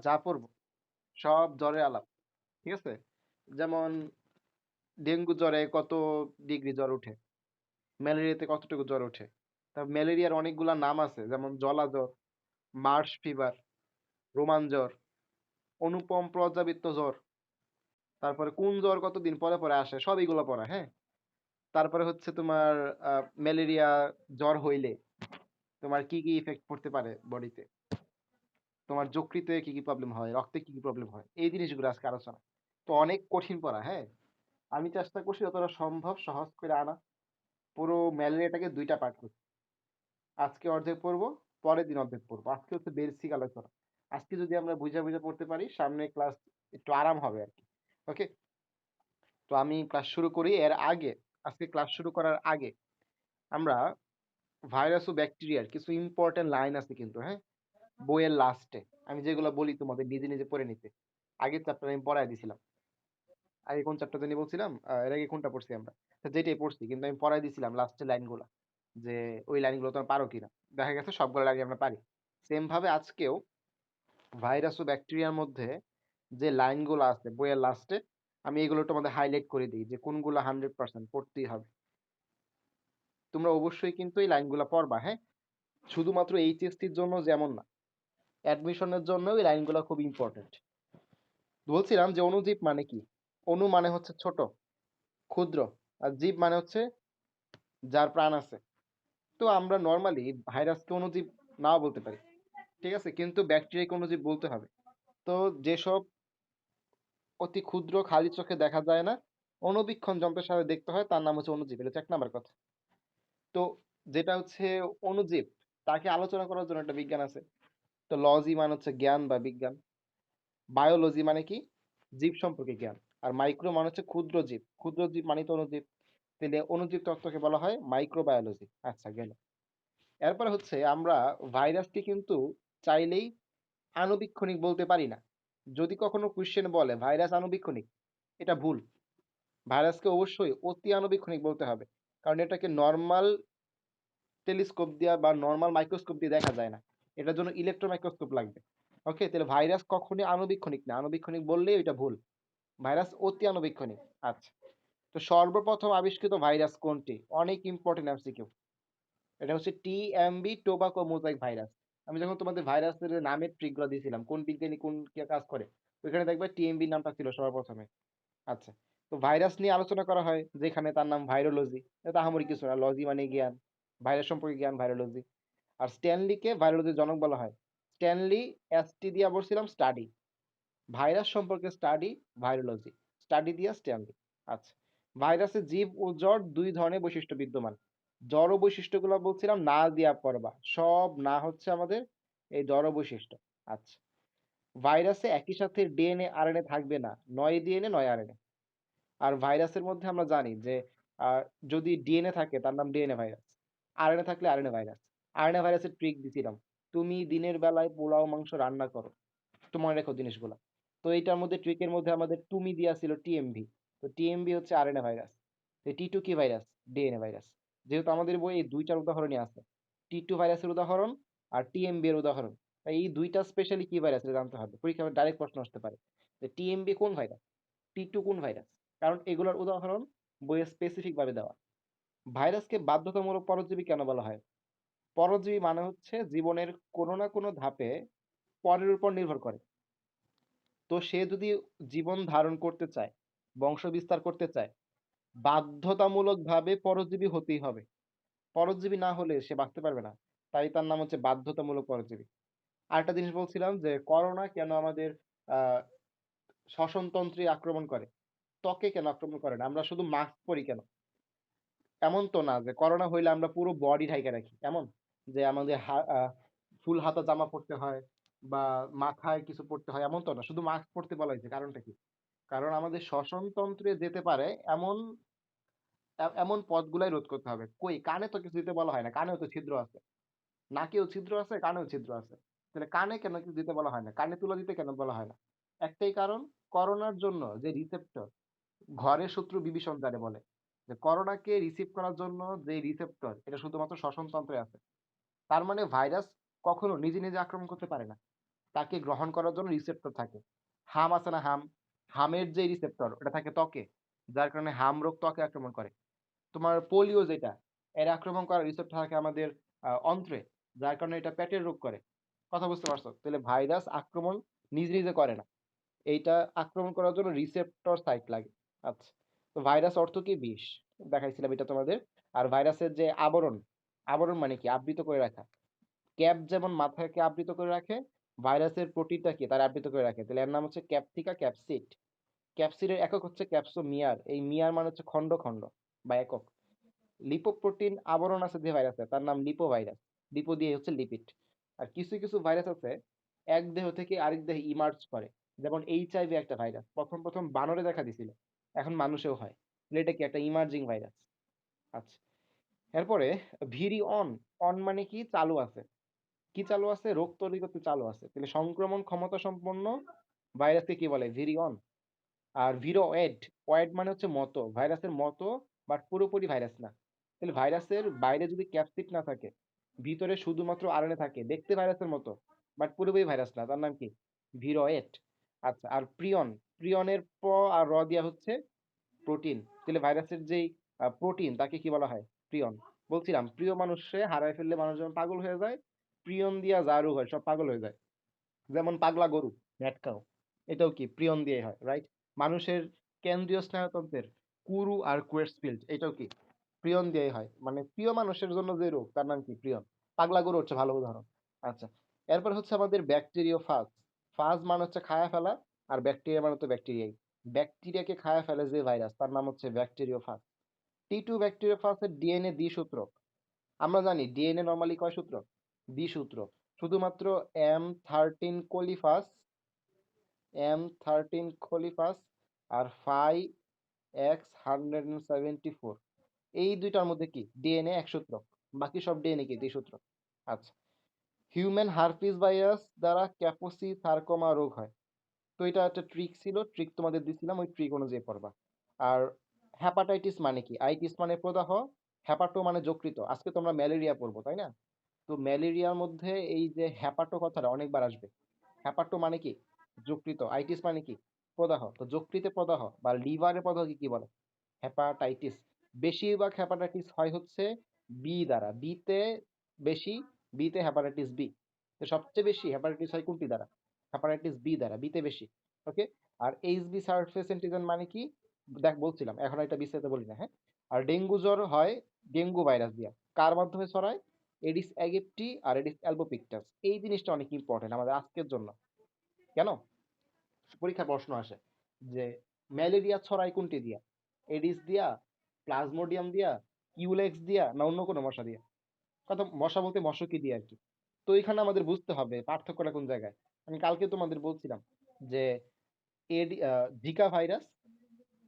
যা পড়বো সব জ্বরের আলাপ। ঠিক আছে? যেমন ডেঙ্গু জ্বরে কত ডিগ্রি জ্বর উঠে, ম্যালেরিয়াতে কতটুকু জ্বর ওঠে। তারপর ম্যালেরিয়ার অনেকগুলা নাম আছে, যেমন জলা জ্বর, মার্শ ফিভার, রোমান জ্বর, অনুপম পর্যাবৃত্ত জ্বর, তারপরে কোন জ্বর কতদিন পরে পরে আসে, সব এগুলো পড়া। হ্যাঁ, তারপরে হচ্ছে তোমার ম্যালেরিয়া জ্বর হইলে তোমার কি কি ইফেক্ট পড়তে পারে বডিতে, তোমার যকৃতে কি কি প্রবলেম হয়, রক্তে কি কি প্রবলেম হয়, এই জিনিসগুলো আজকে আলোচনা। তো অনেক কঠিন পড়া। হ্যাঁ, আমি চেষ্টা করছি যতটা সম্ভব সহজ করে আনা। পুরো ম্যালেরিয়াটাকে দুইটা পার্ট করছি। আজকে অর্ধেক পড়বো, পরের দিন অর্ধেক পড়বো। আজকে হচ্ছে বেসিক আলোচনা। আজকে যদি আমরা বুঝে বুঝে পড়তে পারি, সামনে ক্লাস একটু আরাম হবে আর কি। ওকে, তো আমি ক্লাস শুরু করি। এর আগে, আজকে ক্লাস শুরু করার আগে আমরা ভাইরাস ও ব্যাকটেরিয়ার কিছু ইম্পর্টেন্ট লাইন আছে কিন্তু, হ্যাঁ, বইয়ের লাস্টে আমি যেগুলো বলি তোমাদের নিজে নিজে পড়ে নিতে। আগের চ্যাপ্টার আমি পড়ায় দিছিলাম। আগে কোন চ্যাপ্টার জানি বলছিলাম, এর আগে কোনটা পড়ছি আমরা, তো যেটাই পড়ছি কিন্তু আমি পড়াই দিছিলাম লাস্টের লাইনগুলো, যে ওই লাইনগুলো তোমার পারো কিনা। দেখা গেছে সবগুলো লাইন আমরা পারি। সেম ভাবে আজকেও ভাইরাস ও ব্যাকটেরিয়ার মধ্যে যে লাইনগুলো আছে বইয়ের লাস্টে, আমি এগুলো তোমাদের হাইলাইট করে দিই যে কোনগুলো 100% পড়তেই হবে। তোমরা অবশ্যই কিন্তু এই লাইনগুলো পড়বা। হ্যাঁ, শুধুমাত্র এইচএসসির জন্য যেমন না, অ্যাডমিশনের জন্য এই লাইনগুলো খুব ইম্পর্টেন্ট। বলছিলাম যে অণুজীব মানে কি। অণু মানে হচ্ছে ছোট, ক্ষুদ্র, আর জীব মানে হচ্ছে যার প্রাণ আছে। তো আমরা নর্মালি ভাইরাসকে অণুজীব নাও বলতে পারি, ঠিক আছে, কিন্তু ব্যাকটেরিয়াকে অণুজীব বলতে হবে। তো যেসব অতি ক্ষুদ্র খালি চোখে দেখা যায় না, অণুবীক্ষণ যন্ত্রের সাথে দেখতে হয়, তার নাম হচ্ছে অণুজীব। এটা হচ্ছে 1 নাম্বার কথা। তো যেটা হচ্ছে অণুজীব, তাকে আলোচনা করার জন্য একটা বিজ্ঞান আছে। তো লজি মানে হচ্ছে জ্ঞান বা বিজ্ঞান, বায়োলজি মানে কি, জীব সম্পর্কে জ্ঞান, আর মাইক্রো মানে হচ্ছে ক্ষুদ্র জীব। ক্ষুদ্র জীব মানে তো অণুজীব, তাহলে অণুজীব তত্ত্বকে বলা হয় মাইক্রোবায়োলজি। আচ্ছা, গেল। এরপরে হচ্ছে আমরা ভাইরাসকে কিন্তু চাইলেই আণুবীক্ষণিক বলতে পারি না। যদি কখনো কোশ্চেন বলে ভাইরাস আণুবীক্ষণিক, এটা ভুল। ভাইরাসকে অবশ্যই অতি আণুবীক্ষণিক বলতে হবে, কারণ এটাকে নর্মাল টেলিস্কোপ দিয়া বা নর্মাল মাইক্রোস্কোপ দিয়ে দেখা যায় না, এটার জন্য ইলেকট্রন মাইক্রোস্কোপ লাগবে। ওকে, তাহলে ভাইরাস কখনোই আণুবীক্ষণিক না, আণুবীক্ষণিক বললেই এটা ভুল। ভাইরাস অতি আণুবীক্ষণিক। আচ্ছা, তো সর্বপ্রথম আবিষ্কৃত ভাইরাস কোনটি? অনেক ইম্পর্টেন্ট এমসিকিউ। এটা হচ্ছে টিএমবি, টোবাকো মোজাইক ভাইরাস। আমি যখন তোমাদের ভাইরাসের নামের ট্রিকগুলো দিয়েছিলাম, কোন বিজ্ঞানী কোন কি কাজ করে, ওইখানে দেখবে টিএমবি নামটা ছিল সর্বপ্রথমে। আচ্ছা, তো ভাইরাস নিয়ে আলোচনা করা হয় যেখানে, তার নাম ভাইরোলজি। এটা আহামরি কিছু না, লজি মানে জ্ঞান, ভাইরাস সম্পর্কে জ্ঞান, ভাইরোলজি। আর স্ট্যানলিকে ভাইরোলজির জনক বলা হয়। স্ট্যানলি, এসটি দিয়া বলছিলাম স্টাডি, ভাইরাস সম্পর্কে স্টাডি, ভাইরোলজি, স্টাডি দিয়া স্ট্যানলি। আচ্ছা, ভাইরাসের জীব ও জড় দুই ধরনের বৈশিষ্ট্য বিদ্যমান। জড় বৈশিষ্ট্যগুলো বলছিলাম না দিয়া পড়বা, সব না হচ্ছে আমাদের এই জড় বৈশিষ্ট্য। আচ্ছা, ভাইরাসে একই সাথে ডিএনএ আরএনএ থাকবে না, 9 ডিএনএ 9 আরএনএ। আর ভাইরাসের মধ্যে আমরা জানি যে আহ, যদি ডিএনএ থাকে তার নাম ডিএনএ ভাইরাস, আরএনএ থাকলে আরএনএ ভাইরাস। আরএনএ ভাইরাসের ট্রিক দিছিলাম, তুমি দিনের বেলায় পোলাও মাংস রান্না করো, একটু মনে রেখো জিনিসগুলো। তো এইটার মধ্যে ট্রিকের মধ্যে আমাদের তুমি দিয়া ছিল টিএমভি। তো টিএমভি হচ্ছে আরএনএ ভাইরাস। টি টু কি ভাইরাস? DNA virus. যেহেতু আমাদের বই এই দুইটার উদাহরণই আছে, টি টু ভাইরাসের উদাহরণ আর টিএমবি এর উদাহরণ, তাই এই দুইটা স্পেশালি কি ভাইরাস এটা জানতে হবে, পরীক্ষায় ডাইরেক্ট প্রশ্ন আসতে পারে যে টিএমবি কোন ভাইরাস, টি টু কোন ভাইরাস, কারণ এগুলোর উদাহরণ বইয়ে স্পেসিফিক ভাবে দেওয়া। ভাইরাসকে বাধ্যতামূলক পরজীবী কেন বলা হয়? পরজীবী মানে হচ্ছে জীবনের কোনো না কোনো ধাপে পরের উপর নির্ভর করে। তো সে যদি জীবন ধারণ করতে চায়, বংশ বিস্তার করতে চায়, বাধ্যতামূলকভাবে পরজীবী হতেই হবে। পরজীবী না হলে সে বাঁচতে পারবে না, তাই তার নাম হচ্ছে বাধ্যতামূলক পরজীবী। আরেকটা জিনিস বলছিলাম যে করোনা কেন আমাদের আহ শ্বসনতন্ত্রে আক্রমণ করে, ত্বকে কেন আক্রমণ করে না, আমরা শুধু মাস্ক পরি কেন? এমন তো না যে করোনা হইলে আমরা পুরো বডি ঢাইকা রাখি, এমন যে আমাদের ফুল হাতা জামা পরতে হয় বা মাথায় কিছু পরতে হয়, এমন তো না। শুধু মাস্ক পরতে বলা হয়েছে, কারণটা কি? কারণ আমাদের শ্বসনতন্ত্রে যেতে পারে এমন এমন পথগুলাই রোধ করতে হবে। কই, কানে তো কিছু দিতে বলা হয় না, কানেও তো ছিদ্র আছে, নাকেও ছিদ্র আছে, কানেও ছিদ্র আছে। তাহলে কানে কেন কিছু দিতে বলা হয় না, কানে তুলা দিতে কেন বলা হয় না? একটাই কারণ, করোনার জন্য যে রিসেপ্টর, ঘরের শত্রু বিভীষণ যারে বলে, যে করোনাকে রিসিভ করার জন্য যে রিসেপ্টর, এটা শুধুমাত্র শ্বসনতন্ত্রে আছে। তার মানে ভাইরাস কখনো নিজে নিজে আক্রমণ করতে পারে না। তাকে গ্রহণ করার জন্য রিসেপ্টর থাকে। হাম আছে না, হাম, হামের যে রিসেপ্টর ওটা থাকে ত্বকে, যার কারণে হাম রোগ ত্বকে আক্রমণ করে। তোমার পোলিও যেটা, এর আক্রমণ করার রিসেপ্টর থাকে আমাদের অন্ত্রে, যার কারণে এটা পেটের রোগ করে। কথা বুঝতে পারছো? তাহলে ভাইরাস আক্রমণ নিজ নিজে করে না, এইটা আক্রমণ করার জন্য রিসেপ্টর সাইট লাগে। আচ্ছা, তো ভাইরাস অর্থ কি? বিষ। দেখাইছিলাম এটা তোমাদের। আর ভাইরাসের যে আবরণ, আবরণ মানে কি? আবৃত করে রাখা। ক্যাপ যেমন মাথাকে আবৃত করে রাখে, ভাইরাসের প্রোটিনটা কি তার আবৃত করে রাখে। তাহলে এর নাম হচ্ছে ক্যাপসিকা, ক্যাপসিড। ক্যাপসিডের একক হচ্ছে ক্যাপসোমিয়ার। এই মিয়ার মানে হচ্ছে খণ্ড খণ্ড বা একক। লিপোপ্রোটিন আবরণ আছে যে ভাইরাসে, তার নাম লিপো ভাইরাস। লিপো দিয়ে হচ্ছে লিপিড। আর কিছু কিছু ভাইরাস আছে এক দেহ থেকে আরেক দেহে ইমার্জ করে। যেমন এইচআইভি একটা ভাইরাস, প্রথম প্রথম বানরে দেখা দিছিল, এখন মানুষেও হয়। তাহলে এটা কি? একটা ইমার্জিং ভাইরাস। আচ্ছা, এরপরে ভিরি অন। অন মানে কি? চালু আছে। কি চালু আছে? রোগ তৈরি করতে চালু আছে। তাহলে সংক্রমণ ক্ষমতা সম্পন্ন ভাইরাসকে কি বলে? ভিরি অন। আর ভিরো ওয়েড, ওয়েড মানে হচ্ছে মতো, ভাইরাসের মতো, বাট পুরোপুরি ভাইরাস না। তাহলে ভাইরাসের বাইরে যদি ক্যাপসিড না থাকে, ভিতরে শুধুমাত্র আরএনএ থাকে, দেখতে ভাইরাসের মতো, বাট পুরোপুরি ভাইরাস না, তার নাম কি? ভিরোয়েট। আচ্ছা, আর প্রিয়ন, প্রিয়নের প আর র দিয়া হচ্ছে প্রোটিন। তাহলে ভাইরাসের যেই প্রোটিন তাকে কি বলা হয়? প্রিয়ন। বলছিলাম প্রিয় মানুষে হারায় ফেললে মানুষ যেমন পাগল হয়ে যায়, প্রিয়ন দিয়া যা রোগ হয় সব পাগল হয়ে যায়। যেমন পাগলা গরু, ম্যাড কাউ, এটাও কি প্রিয়ন দিয়ে হয়, রাইট? মানুষের কেন্দ্রীয় স্নায়ুতন্ত্রের কুরু আর কুয়ের্সফিল্ড, এটাও কি প্রিয়ন দিয়ে হয়। মানে প্রিয় মানুষের জন্য যে রোগ তার নাম কি? প্রিয়ন। পাগলা গরু হচ্ছে ভালো উদাহরণ। আচ্ছা, এরপর হচ্ছে আমাদের ব্যাকটেরিয়া ফাজ। ফাজ মানে হচ্ছে খায়া ফেলা, আর ব্যাকটেরিয়া মানে হচ্ছে ব্যাকটেরিয়াই। ব্যাকটেরিয়াকে খায়া ফেলে যে ভাইরাস তার নাম হচ্ছে ব্যাকটেরিয়া ফাজ। টি টু ব্যাকটেরিয়া ফাজের ডিএনএ দ্বিসূত্রক। আমরা জানি ডিএনএ নর্মালি কয় সূত্র? দ্বিসূত্র। শুধুমাত্র M13 কোলিফাস, M13 কোলিফাস আর 5X174, এই দুইটার মধ্যে কি ডিএনএ এক সূত্রক, বাকি সব ডিএনএ কি দ্বিসূত্রক। আচ্ছা, হিউম্যান হারপিস ভাইরাস দ্বারা ক্যাপোসি সার্কোমা রোগ হয়। তো এটা একটা ট্রিক ছিল, ট্রিক তোমাদের দিছিলাম, ওই ট্রিক অনুযায়ী পড়বা। আর হ্যাপাটাইটিস মানে কি? আইটিস মানে প্রদাহ, হ্যাপাটো মানে যকৃত। আজকে তোমরা ম্যালেরিয়া পড়বো, তাই না? তো ম্যালেরিয়ার মধ্যে এই যে হ্যাপাটো কথাটা অনেকবার আসবে। হ্যাপাটো মানে কি? যকৃত। আইটিস মানে কি? প্রদাহ। তো যকৃতে প্রদাহ বা লিভারে প্রদাহকে কি বলে? হ্যাপাটাইটিস। বেশিরভাগ হ্যাপাটাইটিস হয় হচ্ছে বি দ্বারা, বিতে বেশি, বিতে হ্যাপাটাইটিস বি। তো সবচেয়ে বেশি হ্যাপাটাইটিস হয় কোনটি দ্বারা? হ্যাপাটাইটিস বি দ্বারা, বিতে বেশি। ওকে। আর এইচবি সারফেস অ্যান্টিজেন মানে কি? দেখ বলছিলাম, এখন এটা বিস্তারিত বলি না, হ্যাঁ। আর ডেঙ্গু জ্বর হয় ডেঙ্গু ভাইরাস দিয়া। কার মাধ্যমে ছড়ায়? এডিস অ্যাগিপ্টি আর এডিস অ্যালবোপিক্টাস। এই জিনিসটা অনেক ইম্পর্টেন্ট আমাদের আজকের জন্য। কেন? পরীক্ষায় প্রশ্ন আসে যে ম্যালেরিয়া ছড়ায় কোনটি দিয়া? এডিস দিয়া, প্লাজমোডিয়াম দিয়া, কিউলেক্স দিয়া, না অন্য কোনো মশা দিয়া? কথা, মশা বলতে মশকি দিয়ে আর কি। তো এখানে আমাদের বুঝতে হবে পার্থক্যটা কোন জায়গায়। আমি কালকে তোমাদের বলছিলাম যে জিকা ভাইরাস,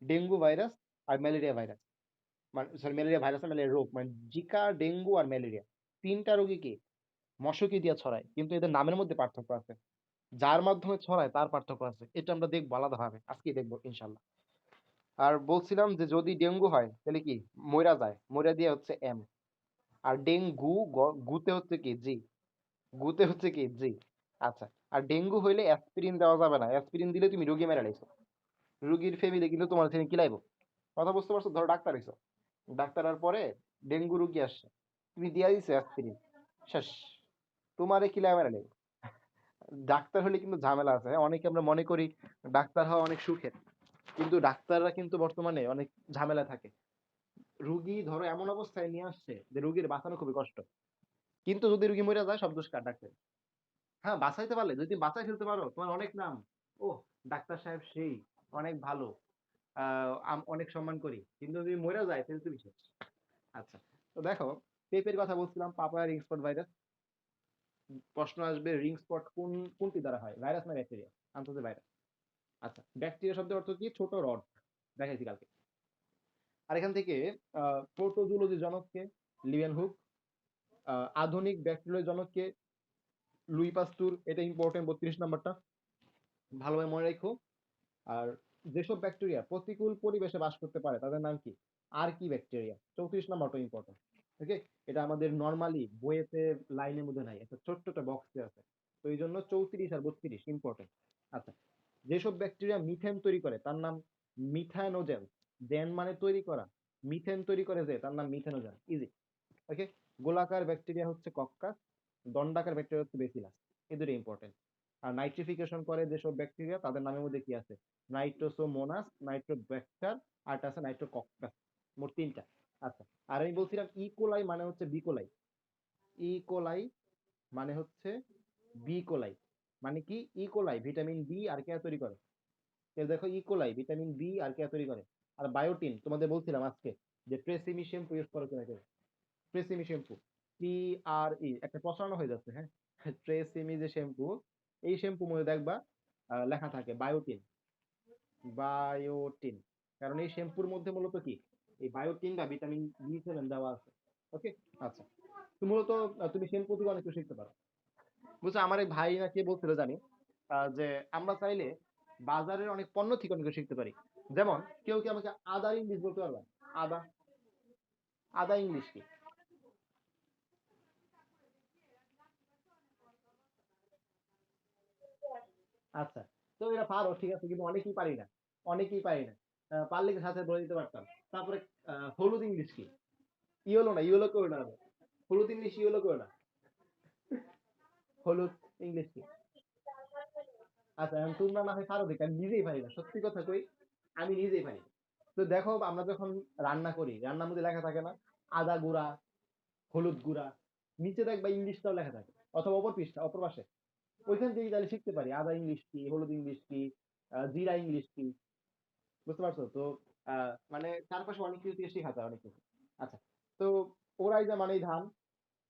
ডেঙ্গু ভাইরাস আর ম্যালেরিয়া ভাইরাস, মানে সরি ম্যালেরিয়া ভাইরাস, ম্যালেরিয়া রোগ, মানে জিকা, ডেঙ্গু আর ম্যালেরিয়া, তিনটা রোগী কি মশকি দিয়ে ছড়ায়, কিন্তু এদের নামের মধ্যে পার্থক্য আছে। যার মাধ্যমে ছড়ায় তার পার্থক্য আছে, এটা আমরা দেখবো আলাদাভাবে, আজকেই দেখবো ইনশাল্লাহ। আর বলছিলাম যে যদি ডেঙ্গু হয় তাহলে কি মইরা যায়, মইরা দিয়ে হচ্ছে এম। আর ডেঙ্গু গুতে হচ্ছে কি? জি। গুতে হচ্ছে কি? জি। আচ্ছা, আর ডেঙ্গু হইলে অ্যাসপিরিন দেওয়া যাবে না, অ্যাসপিরিন দিলে তুমি রোগী মেরে লাইছো, রুগীর ফ্যামিলি কিন্তু তোমার থেকে কিলাইবো। কথা বুঝতে পারছো? ধরো ডাক্তার হইছো, ডাক্তার আর পরে ডেঙ্গু রুগী আসছে, তুমি দিয়া দিছো অ্যাসপিরিন, শেষ, তোমারে কিলাই মেরে লাইবো। ডাক্তার হলে কিন্তু ঝামেলা আছে, হ্যাঁ? অনেকে আমরা মনে করি ডাক্তার হওয়া অনেক সুখের, কিন্তু ডাক্তাররা কিন্তু বর্তমানে অনেক ঝামেলা থাকে। রুগী ধরো এমন অবস্থায় নিয়ে আসছে যে রুগীর বাঁচানো খুবই কষ্ট, কিন্তু যদি রুগী মরে যায় সব দোষ কার? ডাক্তার। হ্যাঁ, বাঁচাইতে পারলে, যদি তুমি বাঁচাই ফেলতে পারো, তোমার অনেক নাম। ও, ডাক্তার সাহেব সেই অনেক ভালো, অনেক সম্মান করি, কিন্তু যদি মরে যায় তাহলে তুমি শেষ। আচ্ছা, তো দেখো, পেঁপের কথা বলছিলাম, পাপায়া রিং স্পট ভাইরাস। প্রশ্ন আসবে রিং স্পট কোনটি দ্বারা হয়, ভাইরাস না ব্যাকটেরিয়া? আন্তর্জাতিক ভাইরাস। আচ্ছা, ব্যাকটেরিয়া শব্দের অর্থ কি? ছোট রড, দেখাইছি কালকে। আর এখান থেকে প্রোটোজুলজি জনককে? লিওয়েনহুক। আধুনিক ব্যাকটেরিয়া জনককে? লুই পাস্তুর। এটা ইম্পর্টেন্ট, 32 নম্বরটা ভালোভাবে মনে রাখো। আর যেসব ব্যাকটেরিয়া প্রতিকূল পরিবেশে বাস করতে পারে তাদের নাম কি? আর কি ব্যাকটেরিয়া? 34 নম্বরটা ইম্পর্টেন্ট। ওকে। এটা আমাদের নর্মালি বইয়েতে লাইনের মধ্যে নাই, একটা ছোট্ট একটা বক্সে আছে। তো এই জন্য 34 আর 32 ইম্পর্টেন্ট। আচ্ছা, যেসব ব্যাকটেরিয়া মিথেন তৈরি করে তার নাম মিথানোজেন। জেন মানে তৈরি করা, মিথেন তৈরি করে যে তার নাম মিথানোজেন। ইজি। ওকে। গোলাকার ব্যাকটেরিয়া হচ্ছে কক্কাস, দণ্ডাকার ব্যাকটেরিয়া হচ্ছে বেসিলাস। এই দুটো ইম্পর্টেন্ট। আর নাইট্রিফিকেশন করে যেসব ব্যাকটেরিয়া তাদের নামের মধ্যে কি আছে? নাইট্রোসোমোনাস, নাইট্রোব্যাক্টার, আর একটা আছে নাইট্রোকক্কাস। মোট তিনটা। আচ্ছা, আর আমি বলছিলাম ইকোলাই মানে হচ্ছে বিকোলাই। ইকোলাই মানে হচ্ছে বিকোলাই। মানে কি? ইকোলাই ভিটামিন বি আর কে তৈরি করে? দেখো, ইকোলাই ভিটামিন বি আর কে তৈরি করে? আর বায়োটিন তোমাদের বলছিলাম আজকে যে ট্রেসিমি শ্যাম্পু ইউজ করো কিনা কেউ? ট্রেসিমি শ্যাম্পু, TRE, একটা প্রসারণ হয়ে যাচ্ছে, হ্যাঁ। ট্রেসিমি যে শ্যাম্পু, এই শ্যাম্পু মধ্যে দেখবা লেখা থাকে বায়োটিন। বায়োটিন, কারণ এই শ্যাম্পুর মধ্যে মূলত কি এই বায়োটিন বা ভিটামিন B7 দেওয়া আছে। ওকে। আচ্ছা, তো মূলত তুমি শ্যাম্পু থেকে অনেক কিছু শিখতে পারো। বুঝছো, আমার এক ভাই না কে বলছিল জানি যে আমরা চাইলে বাজারের অনেক পণ্য থেকে অনেক কিছু শিখতে পারি। যেমন কেউ কি আমাকে আদার ইংলিশ বলতে পারবা? আদা, আদা ইংলিশ কি? আচ্ছা, তো এটা পারো, ঠিক আছে, কিন্তু অনেকেই পারি না। অনেকেই পারি না। পারলে কি সাথে বলে দিতে পারতাম। তারপরে হলুদ ইংলিশ কি? ইয়েলো না, ইয়েলো কেউ না। হলুদ ইংলিশ ইয়েলো কেউ না। হলুদ ইংলিশ কি? আচ্ছা, এখন তোমরা না হয় পারো দেখে, আমি নিজেই পারি না, সত্যি কথা কই, আমি নিজেই পারি না। তো দেখো, আমরা যখন রান্না করি, রান্নার মধ্যে লেখা থাকে না আদা গুঁড়া, হলুদ গুঁড়া, নিচে দেখবা ইংলিশটাও লেখা থাকে, অথবা অপর পৃষ্ঠা অপর পাশে। ওইখান থেকে তাহলে শিখতে পারি আদা ইংলিশ কি, হলুদ ইংলিশ কি, জিরা ইংলিশ কি। বুঝতে পারছো তো? মানে চারপাশে অনেক কিছু থেকে শেখা যায়, অনেক কিছু। আচ্ছা, তো ওরাইজা মানেই ধান।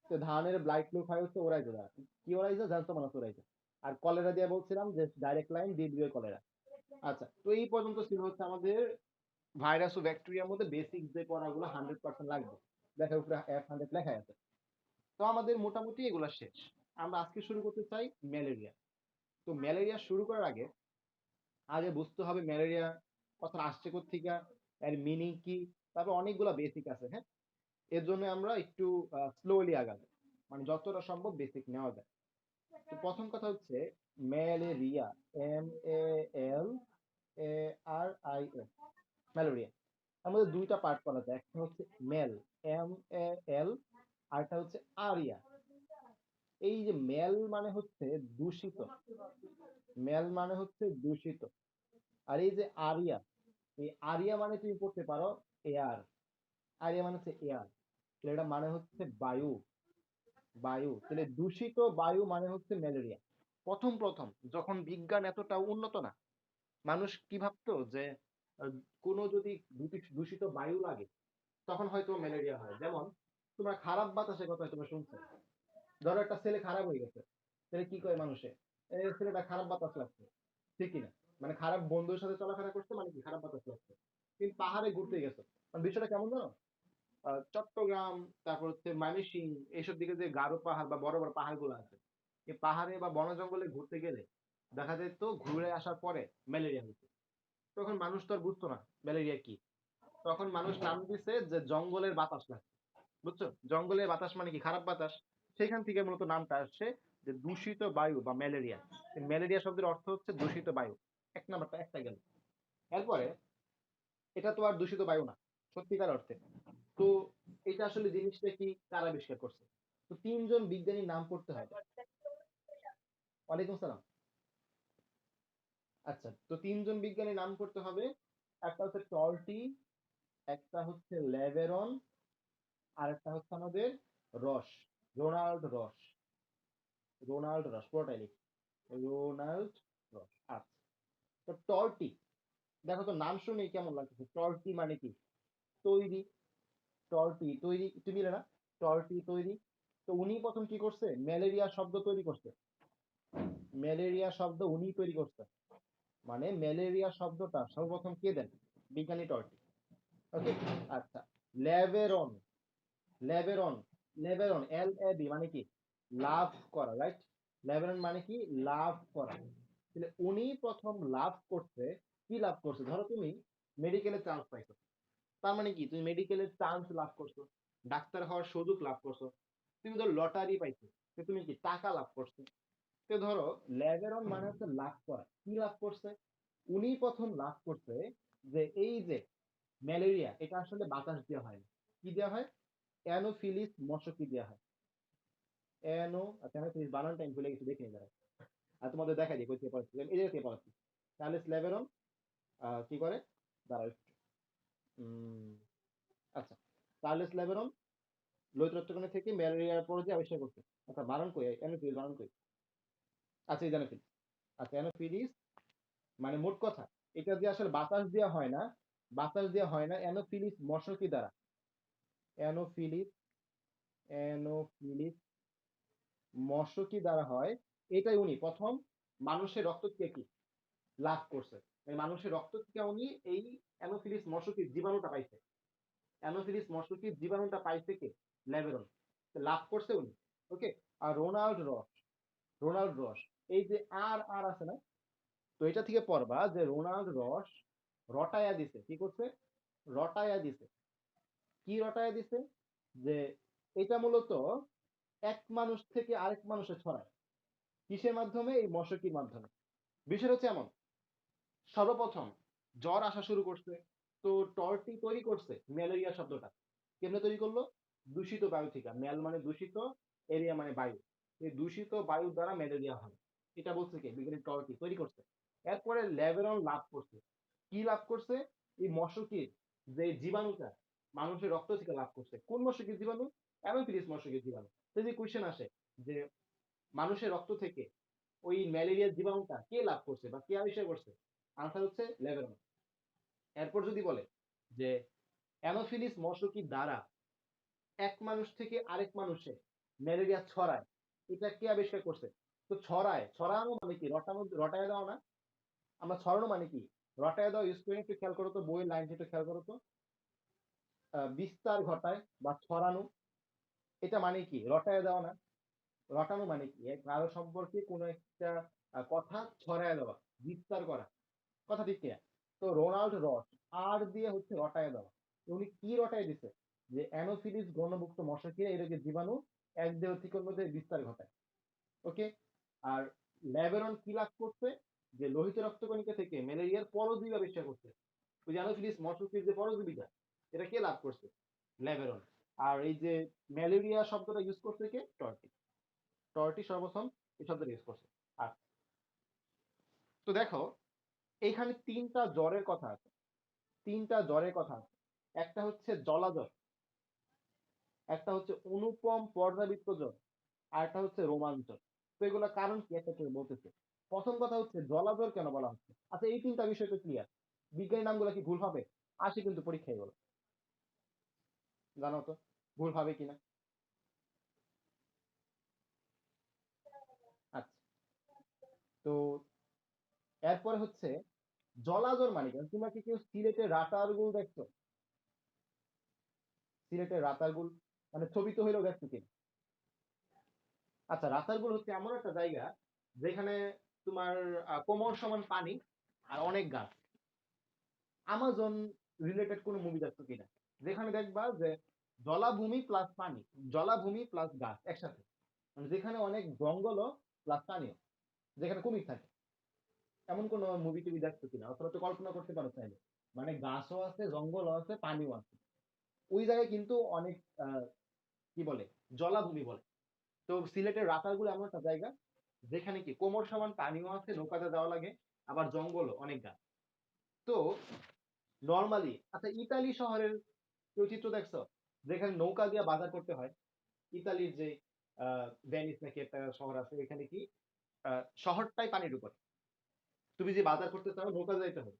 তো ধানের ব্লাইট ফ্লু হয় হচ্ছে ওরাইজা দ্বারা। কি ওরাইজা জানতো মানে ওরাইজা। আর কলেরা দিয়ে বলছিলাম যে ডাইরেক্ট লাইন দিয়ে দিয়ে কলেরা। আচ্ছা, তো এই পর্যন্ত ছিল হচ্ছে আমাদের ভাইরাস ও ব্যাকটেরিয়ার মধ্যে বেসিক যে পড়াগুলো 100% লাগবে। দেখা উপরে F100 লেখা আছে। তো আমাদের মোটামুটি এগুলা শেষ। আমরা আজকে শুরু করতে চাই ম্যালেরিয়া। তো ম্যালেরিয়া শুরু করার আগে আগে বুঝতে হবে ম্যালেরিয়া কথা আসছে কোত্থেকে, এর মিনিং কি। তারপর অনেকগুলা বেসিক আছে, হ্যাঁ। এর জন্য আমরা একটু স্লোলি আগাবো, মানে যতটা সম্ভব বেসিক নেওয়া যায়। তো প্রথম কথা হচ্ছে ম্যালেরিয়া, MALARIA, ম্যালেরিয়া। তার মধ্যে দুইটা পার্ট করা যায়, একটা হচ্ছে মেল, MAL, আর একটা হচ্ছে আরিয়া। এই যে মেল মানে হচ্ছে দূষিত, মেল মানে হচ্ছে দূষিত। আর এই যে আরিয়া, এই আরিয়া মানে তুমি পড়তে পারো এয়ার। আরিয়া মানে হচ্ছে এয়ার, এটা মানে হচ্ছে বায়ু। বায়ু, তাহলে দূষিত বায়ু মানে হচ্ছে ম্যালেরিয়া। প্রথম প্রথম যখন বিজ্ঞান এতটা উন্নত না, মানুষ কি ভাবতো যে আহ, কোনো যদি দূষিত বায়ু লাগে তখন হয়তো ম্যালেরিয়া হয়। যেমন তোমরা খারাপ বাতাসের কথা তোমরা শুনছো। ধরো একটা ছেলে খারাপ হয়ে গেছে, তাহলে কি করে মানুষে? এই ছেলেটা খারাপ বাতাস লাগছে, ঠিক কিনা? মানে খারাপ বন্ধুর সাথে চলাফেরা করছে মানে কি খারাপ বাতাস লাগছে। কিন্তু পাহাড়ে ঘুরতে গেছো, মানে বিষয়টা কেমন জানো? চট্টগ্রাম, তারপর হচ্ছে ময়মনসিং, এইসব দিকে যে গারো পাহাড় বা বড় বড় পাহাড় গুলো আছে, এই পাহাড়ে বা বন জঙ্গলে ঘুরতে গেলে দেখা যেত ঘুরে আসার পরে ম্যালেরিয়া হতো। তখন মানুষ তো আর বুঝতো না ম্যালেরিয়া কি। তখন মানুষ নাম দিছে যে জঙ্গলের বাতাস লাগছে। বুঝছো, জঙ্গলের বাতাস মানে কি খারাপ বাতাস। সেখান থেকে মূলত নামটা আসছে যে দূষিত বায়ু বা ম্যালেরিয়া। ম্যালেরিয়া শব্দের অর্থ হচ্ছে দূষিত বায়ু। এক নাম্বারটা একটা গেল। এরপরে এটা তো আর দূষিত বায়ু না সত্যিকার অর্থে। তো এটা আসলে জিনিসটা কি কারা আবিষ্কার করছে? তো তিনজন বিজ্ঞানীর নাম পড়তে হবে। ওয়ালাইকুম সালাম। আচ্ছা, তো তিনজন বিজ্ঞানীর নাম করতে হবে। একটা হচ্ছে টলটি, একটা হচ্ছে লেভেরন, আর একটা হচ্ছে আমাদের রস, রোনাল্ড রস। রোনাল্ড রস পুরোটাই লিখ, রোনাল্ড রস। আচ্ছা, তো টলটি, দেখো তো নাম শুনে কেমন লাগছে? টলটি মানে কি? তৈরি। টলটি তৈরি, তুমি মিলে না? টলটি তৈরি। তো উনি প্রথম কি করছে? ম্যালেরিয়া শব্দ তৈরি করছে। ম্যালেরিয়া শব্দ উনি তৈরি করছে। মানে ম্যালেরিয়া শব্দটা সর্বপ্রথম কে দেন? বিজ্ঞানী টলটি। ওকে। আচ্ছা, ল্যাভেরন, ল্যাভেরন, ল্যাভেরন, LAV মানে কি? লাভ করা, রাইট? ল্যাভেরন মানে কি? লাভ করা। তাহলে উনি প্রথম লাভ করছে। কি লাভ করছে? ধরো তুমি মেডিকেলে চান্স পাইছো, তার মানে কি তুমি মেডিকেলের চান্স লাভ করছো, ডাক্তার হওয়ার সুযোগ লাভ করছো। তুমি তো লটারি পাইছো, তো তুমি কি টাকা লাভ করছো। তো ধরো ল্যাভেরন মানে হচ্ছে লাভ করা, কি লাভ করছে? উনি প্রথম লাভ করছে যে এই যে ম্যালেরিয়া এটা আসলে বাতাস দেওয়া হয় না, কি দেওয়া হয়? অ্যানোফিলিস মশকি দেওয়া হয়। আচ্ছা অ্যানোফিলিস বানান টাইম ভুলে গেছি, দেখে নিই। আর তোমাদের দেখাই দিই কই থেকে পড়াচ্ছি, এই জায়গা থেকে পড়াচ্ছি। তাহলে ল্যাভেরন কি করে, দাঁড়াও একটু। আচ্ছা, চার্লস ল্যাভেরন লোহিত রক্তকণিকা থেকে ম্যালেরিয়ার পরজীবী আবিষ্কার করছে। আচ্ছা বানান কই, অ্যানোফিলিস বানান কই? আচ্ছা এই অ্যানোফিলিস। আচ্ছা অ্যানোফিলিস মানে মোট কথা এটা দিয়ে আসলে বাতাস দেওয়া হয় না, বাতাস দেওয়া হয় না অ্যানোফিলিস মশকি দ্বারা। অ্যানোফিলিস অ্যানোফিলিস মশকি দ্বারা হয়। এটাই উনি প্রথম মানুষের রক্ত থেকে কি লাভ করছে, মানে মানুষের রক্ত থেকে উনি এই অ্যানোফিলিস মশকির জীবাণুটা পাইছে। অ্যানোফিলিস মশকির জীবাণুটা পাইছে কে? ল্যাভেরন। লাভ করছে উনি। ওকে। আর রোনাল্ড রস, এই যে আর আর আছে না, তো এটা থেকে পড়বা যে রোনাল্ড রস রটায়া দিছে, কি করছে? রটায়া দিছে। কি রটায়া দিছে? যে এটা মূলত এক মানুষ থেকে আরেক মানুষে ছড়ায়। কিসের মাধ্যমে? এই মশকির মাধ্যমে। বিষয় হচ্ছে এমন, সর্বপ্রথম জ্বর আসা শুরু করছে, তো টর্টি তৈরি করছে ম্যালেরিয়া শব্দটা। কেমনে তৈরি করলো? দূষিত বায়ু থেকে। ম্যাল মানে দূষিত, এরিয়া মানে বায়ু। এই দূষিত বায়ুর দ্বারা ম্যালেরিয়া হয়, এটা বলছে কে? বিজ্ঞানী টর্টি তৈরি করছে। এরপরে ল্যাভেরন লাভ করছে, কি লাভ করছে? এই মশকির যে জীবাণুটা মানুষের রক্ত থেকে লাভ করছে। কোন মশকির জীবাণু? অ্যানোফিলিস মশকির জীবাণু। যদি কোয়েশ্চেন আসে যে মানুষের রক্ত থেকে ওই ম্যালেরিয়ার জীবাণুটা কে লাভ করছে বা কে আবিষ্কার করছে, আনসার হচ্ছে ল্যাভেরন। এরপর যদি বলে যে অ্যানোফিলিস মশকির দ্বারা এক মানুষ থেকে আরেক মানুষে ম্যালেরিয়া ছড়ায়, এটা কে আবিষ্কার করছে? তো ছড়ানো মানে কি? রটায় দেওয়া না। আমরা ছড়ানো মানে কি? রটায় দেওয়া ইউজ করি, একটু খেয়াল করো তো, বইয়ের লাইন একটু খেয়াল করো তো। বিস্তার ঘটায় বা ছড়ানো, এটা মানে কি? রটায় দেওয়া না। রটানো মানে কি? কারো সম্পর্কে কোনো একটা কথা ছড়ায় দেওয়া, বিস্তার করা, কথা ঠিক কিনা? তো রোনাল্ড রস আর দিয়ে হচ্ছে রটায় দেওয়া। উনি কি রটায় দিছে? যে অ্যানোফিলিস গণভুক্ত মশাকে এই রোগের জীবাণু এক দেহ থেকে অন্য দেহে বিস্তার ঘটায়। ওকে। আর ল্যাভেরন কি লাভ করছে? যে লোহিত রক্তকণিকা থেকে ম্যালেরিয়ার পরজীবী আবিষ্কার করছে। ওই যে অ্যানোফিলিস মশকির যে পরজীবীটা, এটা কে লাভ করছে? ল্যাভেরন। আর এই যে ম্যালেরিয়া শব্দটা ইউজ করছে কে? টর্টি। টর্টি সর্বপ্রথম এই শব্দটা ইউজ করছে। আর তো দেখো এইখানে তিনটা জ্বরের কথা আছে, তিনটা জ্বরের কথা আছে। একটা হচ্ছে জলাজ্বর, একটা হচ্ছে অনুপম পর্যাবৃত্ত জ্বর, আর একটা হচ্ছে রোমাঞ্চক। তো এগুলো কারণ কি একটা কেউ বলতেছে। প্রথম কথা হচ্ছে জলাজ্বর কেন বলা হচ্ছে। আচ্ছা এই তিনটা বিষয় তো ক্লিয়ার, বিজ্ঞানী নামগুলো কি ভুল হবে? আসে কিন্তু পরীক্ষায় এগুলো, জানো তো ভুল হবে কিনা? আচ্ছা, তো এরপরে হচ্ছে জলাজ্বর মানে কেন? তোমরা কি কেউ সিলেটের রাতারগুল দেখছো? সিলেটের রাতারগুল মানে ছবি তো হইলেও দেখছো কিনা? আচ্ছা রাতারগুল হচ্ছে এমন একটা জায়গা যেখানে তোমার কোমর সমান পানি আর অনেক গাছ। আমাজন রিলেটেড কোনো মুভি দেখছো কিনা, যেখানে দেখবা যে জলাভূমি প্লাস পানি, জলাভূমি প্লাস গাছ একসাথে, মানে যেখানে অনেক জঙ্গলও প্লাস পানিও, যেখানে কুমির থাকে। এমন কোন মুভি টুভি দেখছো কিনা? অথবা তো কল্পনা করতে পারো চাইলে, মানে গাছও আছে, জঙ্গলও আছে, পানিও আছে। ওই জায়গায় কিন্তু অনেক কি বলে, জলাভূমি বলে। তো সিলেটের রাতারগুল এমন একটা জায়গা যেখানে কি কোমর সমান পানিও আছে, নৌকাতে যাওয়া লাগে, আবার জঙ্গলও অনেক গাছ। তো নর্মালি আচ্ছা ইতালি শহরের কেউ চিত্র দেখছো যেখানে নৌকা দিয়ে বাজার করতে হয়? ইতালির যে ভেনিস নাকি একটা শহর আছে, এখানে কি শহরটাই পানির উপর। তুমি যে বাজার করতে চাও নৌকা যাইতে হবে।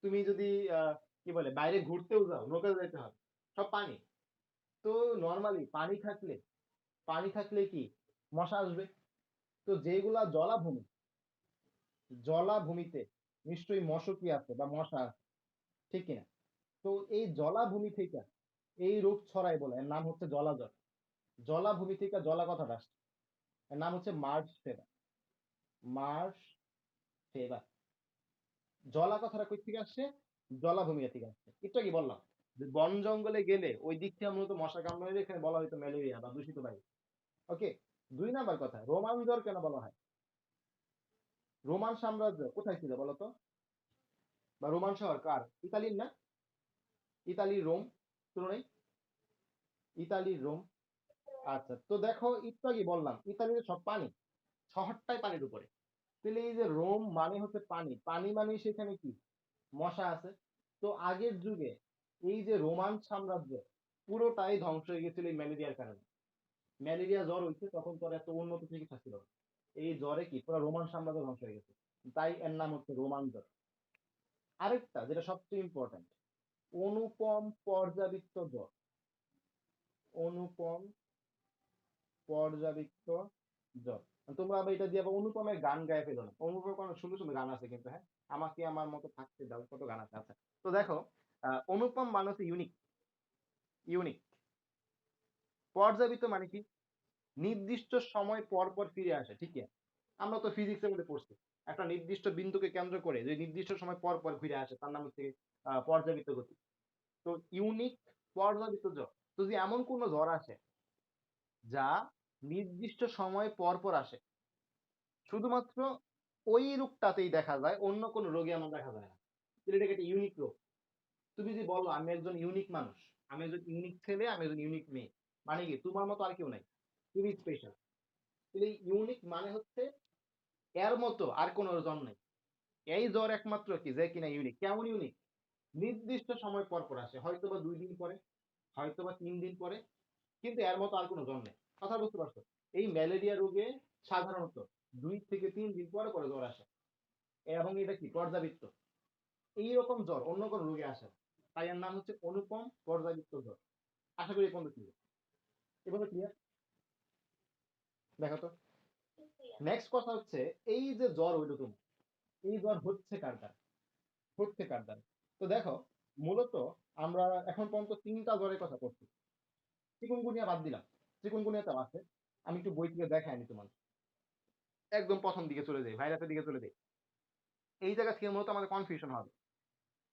তুমি যদি কি বলে বাইরে ঘুরতেও যাও নৌকা যাইতে হবে, সব পানি। তো নর্মালি পানি থাকলে কি মশা আসবে। তো যেগুলা জলাভূমি, জলাভূমিতে নিশ্চয়ই মশকি আছে বা মশা আছে, ঠিক কিনা? তো এই জলাভূমি থেকে এই রোগ ছড়ায় বলে এর নাম হচ্ছে জলাজ্বর। জলাভূমি থেকে জলা কথাটা আসছে, এর নাম হচ্ছে মার্চ ফেভার। মার্চ ফেভার, জলা কথাটা কই থেকে আসছে? জলাভূমি থেকে আসছে। একটু কি বললাম যে বন জঙ্গলে গেলে ওই দিক থেকে মূলত মশা কামড়ালে এখানে বলা হয়তো ম্যালেরিয়া বা দূষিত বায়ু। ওকে। দুই নাম্বার কথা, রোমাঞ্চর কেন বলা হয়? রোমান সাম্রাজ্য কোথায় ছিল বলতো? বা রোমান শহর কার? ইতালির না? ইতালির রোম, শুনো নাই? ইতালির রোম। আচ্ছা, তো দেখো একটু আগে বললাম ইতালির সব পানি, শহরটাই পানির উপরে। তাহলে এই যে রোম মানে হচ্ছে পানি, পানি মানে সেখানে কি মশা আছে। তো আগের যুগে এই যে রোমান সাম্রাজ্য পুরোটাই ধ্বংস হয়ে গেছিল এই ম্যালেরিয়ার কারণে। ম্যালেরিয়া জ্বর হইছে তখন তোর এত উন্নত চিকিৎসা ছিল না। এই জ্বরে কি পুরো রোমান সাম্রাজ্য ধ্বংস হয়ে গেছে, তাই এর নাম হচ্ছে রোমান জ্বর। আরেকটা যেটা সবচেয়ে ইম্পর্টেন্ট, অনুপম পর্যাবৃত্ত জ্বর। অনুপম পর্যাবৃত্ত জ্বর। তোমরা আবার এটা দিয়ে আবার অনুপমের গান গায়ে ফেলো না, অনুপমের কোনো সুন্দর সুন্দর গান আছে কিন্তু, হ্যাঁ, আমাকে আমার মতো থাকতে দাও, কত গান আছে। আচ্ছা, তো দেখো অনুপম মানে হচ্ছে ইউনিক। ইউনিক পর্যাবৃত্ত মানে কি? নির্দিষ্ট সময় পর পর ফিরে আসে, ঠিক আছে? আমরা তো ফিজিক্সের মধ্যে পড়ছি, একটা নির্দিষ্ট বিন্দুকে কেন্দ্র করে যে নির্দিষ্ট সময় পর পর ঘুরে আসে তার নাম হচ্ছে পর্যাবৃত্ত গতি। তো ইউনিক পর্যাবৃত্ত জ্বর। তো যদি এমন কোন জ্বর আসে যা নির্দিষ্ট সময় পর পর আসে, শুধুমাত্র ওই রোগটাতেই দেখা যায়, অন্য কোনো রোগে আমার দেখা যায় না, তাহলে এটাকে একটা ইউনিক রোগ। তুমি যদি বলো আমি একজন ইউনিক মানুষ, আমি একজন ইউনিক ছেলে, আমি একজন ইউনিক মেয়ে, মানে কি তোমার মতো আর কেউ নাই, তুমি স্পেশাল। তাহলে ইউনিক মানে হচ্ছে এর মতো আর কোনো জ্বর নাই। এই জ্বর একমাত্র কি যে কিনা ইউনিক। কেমন ইউনিক? নির্দিষ্ট সময় পর পর আসে, হয়তো বা 2 দিন পরে, হয়তো বা 3 দিন পরে, কিন্তু এর মতো আর কোনো জ্বর নেই। কথা বুঝতে পারছো? এই ম্যালেরিয়া রোগে সাধারণত 2 থেকে 3 দিন পরে পরে জ্বর আসে, এবং এটা কি পর্যাবৃত্ত। এইরকম জ্বর অন্য কোনো রোগে আসে না, তাই এর নাম হচ্ছে অনুপম পর্যাবৃত্ত জ্বর। আশা করি এই পর্যন্ত ক্লিয়ার। এভাবে ক্লিয়ার? দেখো তো, নেক্সট কথা হচ্ছে, এই যে জ্বর হইলো তুমি, এই জ্বর হচ্ছে কার দ্বারা? হচ্ছে কার দ্বারা? তো দেখো, মূলত আমরা এখন পর্যন্ত 3টা জ্বরের কথা করছি। চিকুনগুনিয়া বাদ দিলাম, চিকুনগুনিয়াতে আছে, আমি একটু বই থেকে দেখাই আমি তোমার, একদম প্রথম দিকে চলে যাই, ভাইরাসের দিকে চলে যাই। এই জায়গা থেকে মূলত আমাদের কনফিউশন হবে,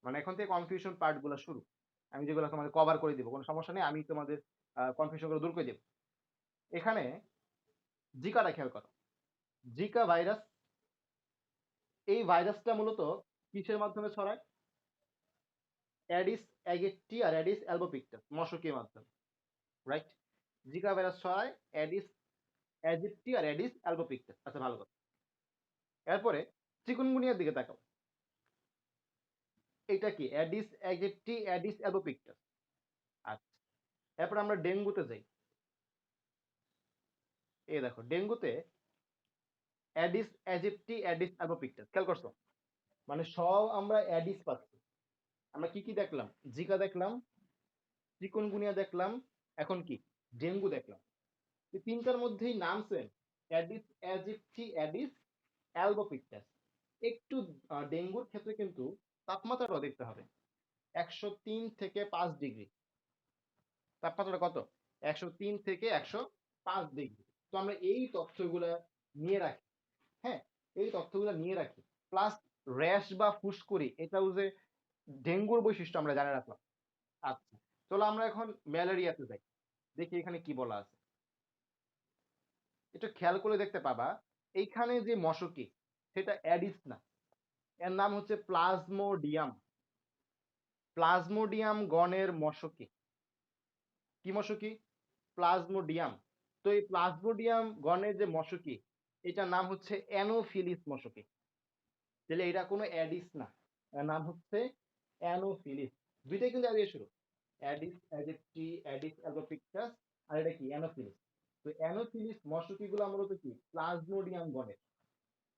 মানে এখন থেকে কনফিউশন পার্ট গুলো শুরু। আমি যেগুলো তোমাদের কভার করে দিব, কোনো সমস্যা নেই, আমি তোমাদের কনফিউশন গুলো দূর করে দেব। এখানে জিকাটা খেয়াল করো, জিকা ভাইরাস। এই ভাইরাসটা মূলত কিসের মাধ্যমে ছড়ায়? অ্যাডিস অ্যাগেট্টি আর অ্যাডিস অ্যালবোপিক্টাস মশকের মাধ্যমে, রাইট? জিকা ভাইরাস ছড়ায় অ্যাডিস অ্যাজিপ্টি আর অ্যাডিস অ্যালবোপিক্টাস। আচ্ছা, ভালো কথা। এরপরে চিকুনগুনিয়ার দিকে তাকাও, এটা কি অ্যাডিস অ্যাগেট্টি অ্যাডিস অ্যালবোপিক্টাস। আচ্ছা, এরপর আমরা ডেঙ্গুতে যাই। এই দেখো ডেঙ্গুতে অ্যাডিস অ্যাজিপ্টি অ্যাডিস অ্যালবোপিক্টাস, খেয়াল করছো? মানে সব আমরা অ্যাডিস পাচ্ছি। আমরা কি কি দেখলাম? জিকা দেখলাম, চিকুনগুনিয়া দেখলাম, এখন কি ডেঙ্গু দেখলাম। এই তিনটার মধ্যেই নাম সেম, অ্যাডিস অ্যাজিপ্টি অ্যাডিস অ্যালবোপিক্টাস। একটু ডেঙ্গুর ক্ষেত্রে কিন্তু তাপমাত্রাটাও দেখতে হবে, 103 থেকে 5 ডিগ্রি। তাপমাত্রাটা কত? 103 থেকে 105 ডিগ্রি। তো আমরা এই তথ্যগুলা নিয়ে রাখি, হ্যাঁ, এই তথ্যগুলা নিয়ে রাখি। প্লাস র্যাশ বা ফুসকুড়ি, এটাও যে ডেঙ্গুর বৈশিষ্ট্য আমরা জানে রাখলাম। আচ্ছা, চলো আমরা এখন ম্যালেরিয়াতে যাই, দেখি এখানে কি বলা আছে। একটু খেয়াল করে দেখতে পাবা, এইখানে যে মশকি সেটা অ্যাডিস না, এর নাম হচ্ছে প্লাজমোডিয়াম। প্লাজমোডিয়াম গণের মশকি। কি মশকি? প্লাজমোডিয়াম। তো এই প্লাজমোডিয়াম গণের যে মশকি, এটার নাম হচ্ছে অ্যানোফিলিস মশকি। তাহলে এটা কোনো অ্যাডিস না, এর নাম হচ্ছে অ্যানোফিলিস। দুইটাই কিন্তু অ্যাডিস শুরু, অ্যাডিস অ্যাডিপটি অ্যাডিস অ্যালবোপিক্টাস, আর এটা কি অ্যানোফিলিস। তো অ্যানোফিলিস মশকি গুলো মূলত কি প্লাজমোডিয়াম গণের।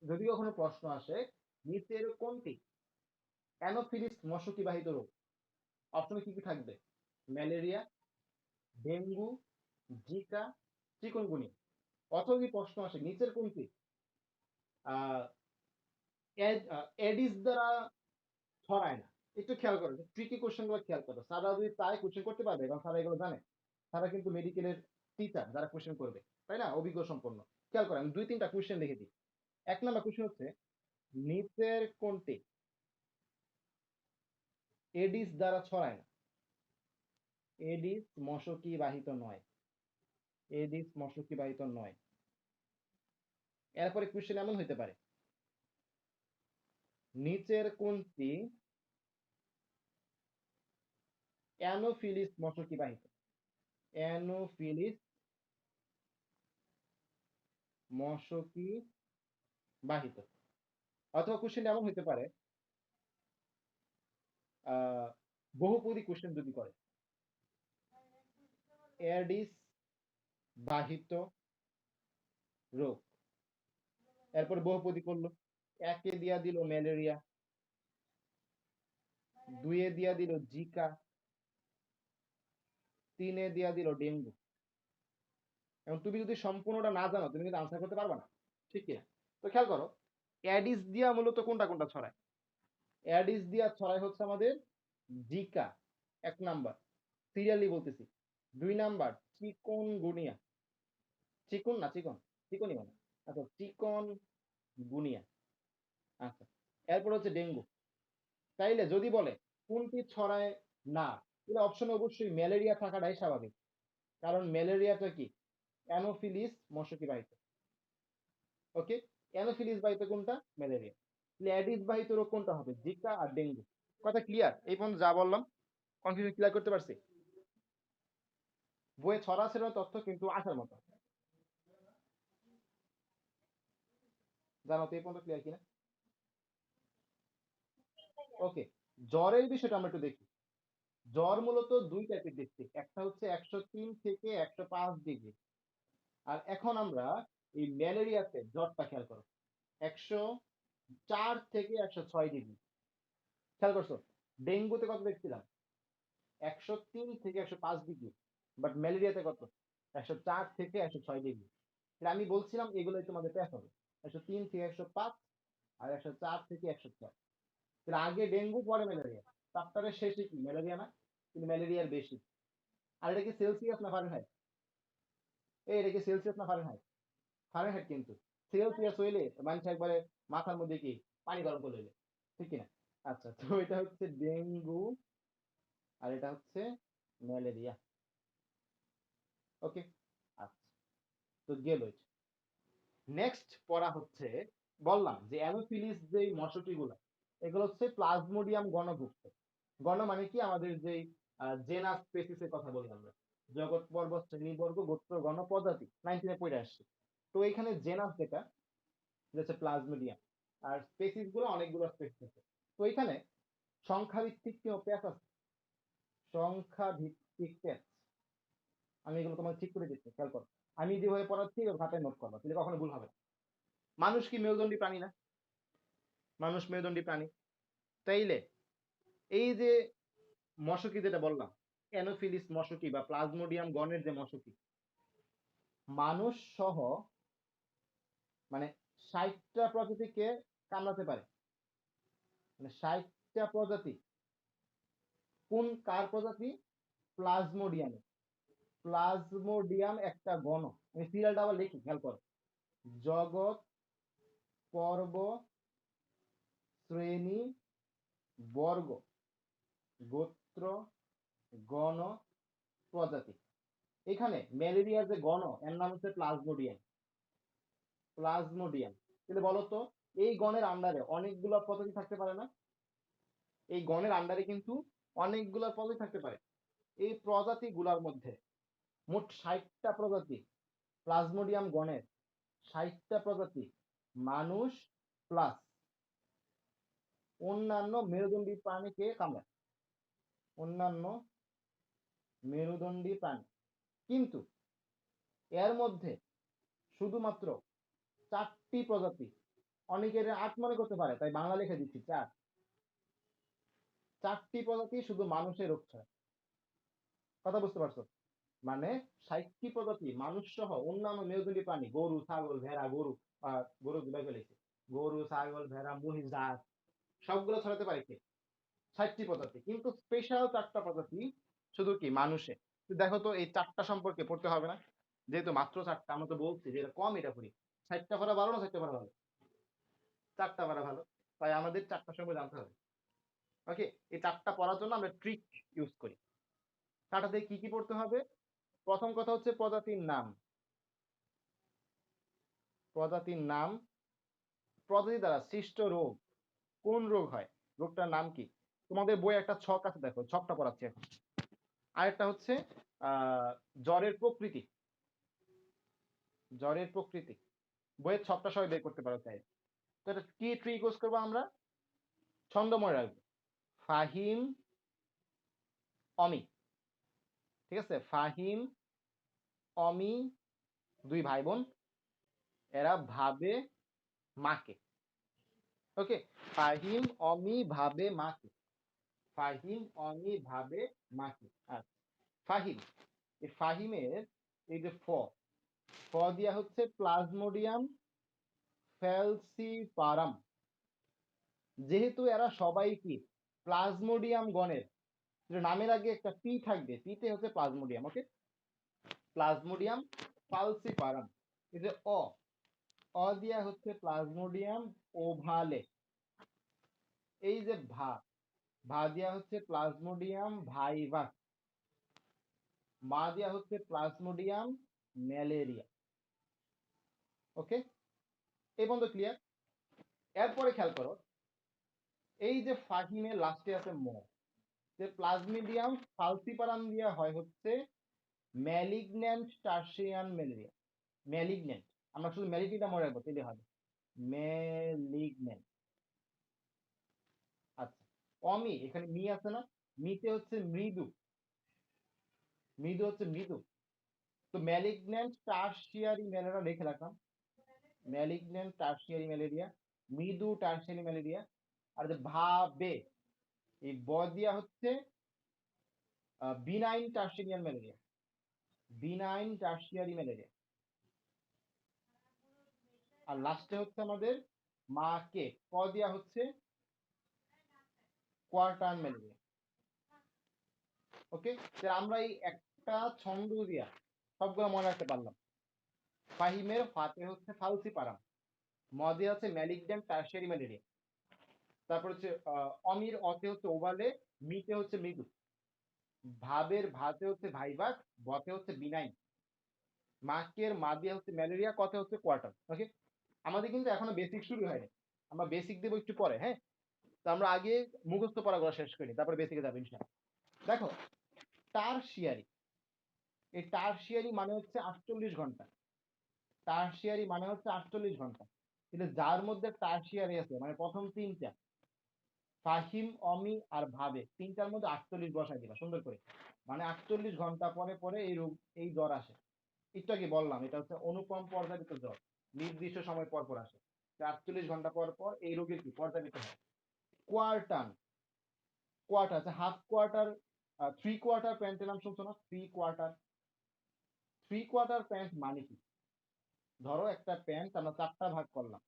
যদি কখনো প্রশ্ন আসে নিচের কোনটি অ্যানোফিলিস মশকি বাহিত রোগ, অপশনে কি কি থাকবে? Malaria, dengue, Zika, chikungunya. অথবা যদি প্রশ্ন আসে নিচের কোনটি আহ এডিস দ্বারা ছড়ায় না, একটু খেয়াল করো, ট্রিকি কোশ্চেন গুলো খেয়াল করো। সারা যদি তাই কোশ্চেন করতে পারবে, কারণ সারা এগুলো জানে, সারা কিন্তু মেডিকেলের টিচার, যারা কোশ্চেন করবে, তাই না, অভিজ্ঞ সম্পন্ন। খেয়াল করো, আমি 2-3টা কোশ্চেন লিখে দিই। 1 নম্বর কোশ্চেন হচ্ছে নিচের কোনটি এডিস দ্বারা ছড়ায় না? এডিস মশকি বাহিত নয়, এডিস মশকি বাহিত নয়। এরপরে কোশ্চেন এমন হইতে পারে নিচের কোনটি অ্যানোফিলিস মশকি বাহিত? অ্যানোফিলিস মশকি বাহিত। অথবা কোশ্চেন এমন হইতে পারে, বহুপদী কোশ্চেন যদি করে, এডিস বাহিত রোগ, এরপর বহুপদী করলো, একে দিয়া দিল ম্যালেরিয়া, দুইয়ে দিয়া দিল জিকা, তিনে দিয়া দিল ডেঙ্গু। এবং তুমি যদি সম্পূর্ণটা না জানো তুমি কিন্তু আনসার করতে পারবে না, ঠিক কিনা? তো খেয়াল করো, অ্যাডিস দিয়া মূলত কোনটা কোনটা ছড়ায়? অ্যাডিস দিয়া ছড়ায় হচ্ছে আমাদের জিকা, এক নাম্বার, সিরিয়ালি বলতেছি। দুই নাম্বার চিকন গুনিয়া, চিকন না চিকন, চিকনই মানে, আচ্ছা চিকন গুনিয়া। আচ্ছা, এরপর হচ্ছে ডেঙ্গু। তাইলে যদি বলে কোনটি ছড়ায় না, তাহলে অপশনে অবশ্যই ম্যালেরিয়া থাকাটাই স্বাভাবিক, কারণ ম্যালেরিয়াটা কি অ্যানোফিলিস মশকি বাহিত। ওকে, অ্যানোফিলিস বাহিত কোনটা? ম্যালেরিয়া। অ্যাডিস বাহিত রোগ কোনটা হবে? জিকা আর ডেঙ্গু। কথা ক্লিয়ার? এই পর্যন্ত যা বললাম কনফিউশন ক্লিয়ার করতে পারছি? বইয়ে ছড়া ছিল তথ্য কিন্তু আসার মতো। জানো তো এই পর্যন্ত ক্লিয়ার কিনা? ওকে, জ্বরের বিষয়টা আমরা একটু দেখি। জ্বর মূলত দুই টাইপের দেখছি, একটা হচ্ছে 103 থেকে 105 ডিগ্রি। আর এখন আমরা এই ম্যালেরিয়াতে জ্বরটা খেয়াল করো, 104 থেকে 106 ডিগ্রি। খেয়াল করছো? ডেঙ্গুতে কত দেখছিলাম? 103 থেকে 105 ডিগ্রি। বাট ম্যালেরিয়াতে কত? 104 থেকে 106 ডিগ্রি। আমি বলছিলাম এগুলোই তোমাদের প্যাচ হবে, 103 থেকে 105 আর 104 থেকে 106। আগে ডেঙ্গু পরে ম্যালেরিয়া, চাপ্টারের শেষে কি ম্যালেরিয়া না, কিন্তু ম্যালেরিয়ার বেশি। আর এটা কি সেলসিয়াস না ফারেনহাইট? এটা কি সেলসিয়াস না ফারেনহাইট? ফারেনহাইট। কিন্তু সেলসিয়াস হইলে মানুষ একবারে মাথার মধ্যে কি পানি গরম করে লইলে, ঠিক কিনা? আচ্ছা, তো এটা হচ্ছে ডেঙ্গু আর এটা হচ্ছে ম্যালেরিয়া। ওকে, আচ্ছা, তো গেল। নেক্সট পড়া হচ্ছে, বললাম যে অ্যানোফিলিস যে মশকি গুলা, এগুলো হচ্ছে প্লাজমোডিয়াম গণভুক্ত। গণ মানে কি আমাদের যে জেনাস স্পেসিসের কথা বলি আমরা, জগৎ পর্ব শ্রেণীবর্গ গোত্র গণ প্রজাতি 19 পড়ে আসছে। তো এখানে জেনাস যেটা হচ্ছে প্লাজমোডিয়াম, আর স্পেসিস গুলো অনেকগুলো স্পেসিস আছে। তো এখানে সংখ্যা ভিত্তিক কি প্যাচ আছে? সংখ্যা ভিত্তিক প্যাচ, আমি এগুলো তোমাকে ঠিক করে দিচ্ছি, খেয়াল করো। আমি যেভাবে পড়াচ্ছি খাতায় নোট করবো, তাহলে কখনো ভুল হবে না। মানুষ কি মেরুদণ্ডী প্রাণী না? মানুষ মেরুদণ্ডী প্রাণী। তাইলে এই যে মশকি যেটা বললাম, অ্যানোফিলিস মশকি বা প্লাজমোডিয়াম গণের যে মশকি, মানুষ সহ মানে 60টা প্রজাতিকে কামড়াতে পারে। মানে 60টা প্রজাতি। কোন কার প্রজাতি? প্লাজমোডিয়াম। প্লাজমোডিয়াম একটা গণ। আমি সিরিয়ালটা আবার লিখি, খেয়াল করো। জগৎ পর্ব শ্রেণী বর্গ গোত্র গণ প্রজাতি। এখানে ম্যালেরিয়ার যে গণ, এর নাম হচ্ছে প্লাজমোডিয়াম। প্লাজমোডিয়াম। তাহলে বলতো এই গণের আন্ডারে অনেকগুলো প্রজাতি থাকতে পারে না? এই গণের আন্ডারে কিন্তু অনেকগুলো প্রজাতি থাকতে পারে। এই প্রজাতি গুলার মধ্যে মোট 60টা প্রজাতি, প্লাজমোডিয়াম গণের 60টা প্রজাতি মানুষ প্লাস অন্যান্য মেরুদণ্ডী প্রাণীকে কামড়ায়। অন্যান্য মেরুদণ্ডী প্রাণী। কিন্তু এর মধ্যে শুধুমাত্র 4টি প্রজাতি, অনেকের 8 মনে করতে পারে, তাই বাংলা লিখে দিচ্ছি 4। 4টি প্রজাতি শুধু মানুষের রোগ ছড়ায়। কথা বুঝতে পারছো? মানে 60টি প্রজাতি মানুষ সহ অন্যান্য মেরুদণ্ডী প্রাণী, গরু ছাগল ভেড়া, গরু গুলাই ফেলেছে, গরু ছাগল ভেড়া মহিষ জাত, সবগুলো ছড়াতে পারে কে? 60টি প্রজাতি। কিন্তু স্পেশাল 4টা প্রজাতি শুধু কি মানুষে। দেখো তো এই 4টা সম্পর্কে পড়তে হবে না? যেহেতু মাত্র 4টা, আমরা তো বলছি যে এটা কম, এটা করি। 60টা পড়া ভালো না 60টা পড়া ভালো? 4টা পড়া ভালো। তাই আমাদের 4টা সম্পর্কে জানতে হবে। ওকে, এই 4টা পড়ার জন্য আমরা ট্রিক ইউজ করি। 4টাতে কি কি পড়তে হবে? প্রথম কথা হচ্ছে প্রজাতির নাম। প্রজাতির নাম, প্রজাতি দ্বারা সৃষ্ট রোগ, কোন রোগ হয়, রোগটার নাম কি? তোমাদের বইয়ে একটা ছক আছে, দেখো ছকটা পড়াচ্ছি এখন। আরেকটা হচ্ছে জ্বরের প্রকৃতি, জ্বরের প্রকৃতি বইয়ের ছকটা সবাই বের করতে পারো চাই। তো এটা কি ট্রি ইউজ করবো আমরা? ছন্দময় রাখবো, ফাহিম অমি, ঠিক আছে? ফাহিম অমি দুই ভাই বোন, এরা ভাবে মাকে। ওকে, ফাহিম অমি ভাবে মাকে, ফাহিম অমি ভাবে মাকে। আচ্ছা, ফাহিম, এই ফাহিমের এই যে ফ দিয়া হচ্ছে প্লাজমোডিয়াম ফ্যালসিপারাম। যেহেতু এরা সবাই কি প্লাজমোডিয়াম গণের, নামের আগে একটা পি থাকবে, পিতে হচ্ছে প্লাজমোডিয়াম। ওকে, প্লাজমোডিয়াম ফালসিপারাম। এই যে অ দিয়া হচ্ছে প্লাজমোডিয়াম ওভালে। এই যে ভা দিয়া হচ্ছে প্লাজমোডিয়াম ভাইভাস। মা দিয়া হচ্ছে প্লাজমোডিয়াম ম্যালেরিয়া। ওকে, এই পর্যন্ত ক্লিয়ার? এরপরে খেয়াল করো, এই যে ফাহিমের লাস্টে আছে ম, যে প্লাজমিডিয়াম ফালসিপারাম দিয়া হয় হচ্ছে ম্যালিগন্যান্ট টার্সিয়ান ম্যালেরিয়া। ম্যালিগন্যান্ট, আমরা শুধু ম্যালিটিটা মনে রাখবো, তাহলে হবে ম্যালিগন্যান্ট। আচ্ছা, অমি, এখানে মি আছে না, মিতে হচ্ছে মৃদু, মৃদু হচ্ছে মৃদু। তো ম্যালিগন্যান্ট টার্সিয়ারি ম্যালেরিয়া লিখে রাখলাম, ম্যালিগন্যান্ট টার্সিয়ারি ম্যালেরিয়া, মৃদু টার্সিয়ারি ম্যালেরিয়া। আর যে ভাবে, এই ব দিয়া হচ্ছে benign tertiary malaria, benign tertiary malaria. আর লাস্টে হচ্ছে আমাদের মাকে, ক দিয়া হচ্ছে কোয়ার্টার্ন ম্যালেরিয়া। ওকে, আমরা এই একটা ছন্দ দিয়া সবগুলো মনে রাখতে পারলাম। ফাহিমের ফাতে হচ্ছে ফালসিপারাম, মদে হচ্ছে ম্যালিগন্যান্ট টার্সিয়ারি ম্যালেরিয়া, তারপর হচ্ছে অমির অতে হচ্ছে ওভালে, মিতে হচ্ছে মৃদু, ভাবের ভাতে হচ্ছে ভাইভাস, বতে হচ্ছে বিনাইন, মাকের মা দিয়ে হচ্ছে ম্যালেরিয়া, কতে হচ্ছে কোয়ার্টার। ওকে, আমাদের কিন্তু এখনো বেসিক শুরু হয়নি, আমরা বেসিক দেবো একটু পরে। হ্যাঁ, তো আমরা আগে মুখস্থ পড়াগুলো শেষ করি, তারপরে বেসিকে যাবো ইনশাআল্লাহ। দেখো, টারশিয়ারি, এই টারশিয়ারি মানে হচ্ছে 48 ঘন্টা, টারশিয়ারি মানে হচ্ছে 48 ঘন্টা। কিন্তু যার মধ্যে টারশিয়ারি আছে, মানে প্রথম তিনটা ফাহিম অমি আর ভাবে, তিনটার মধ্যে 48 বসাই দিবা সুন্দর করে, মানে 48 ঘন্টা পরে পরে এই রোগ, এই জ্বর আসে। একটু আগে বললাম এটা হচ্ছে অনুপম পর্যায়িত জ্বর, নির্দিষ্ট সময় পর পর আসে, 48 ঘন্টা পর পর এই রোগের কি পর্যায়িত হয়। কোয়ার্টান, কোয়ার্টার আছে হাফ কোয়ার্টার, থ্রি কোয়ার্টার প্যান্টের নাম শুনছো না? Three quarter, three quarter pant মানে কি? ধরো একটা প্যান্ট আমরা চারটা ভাগ করলাম,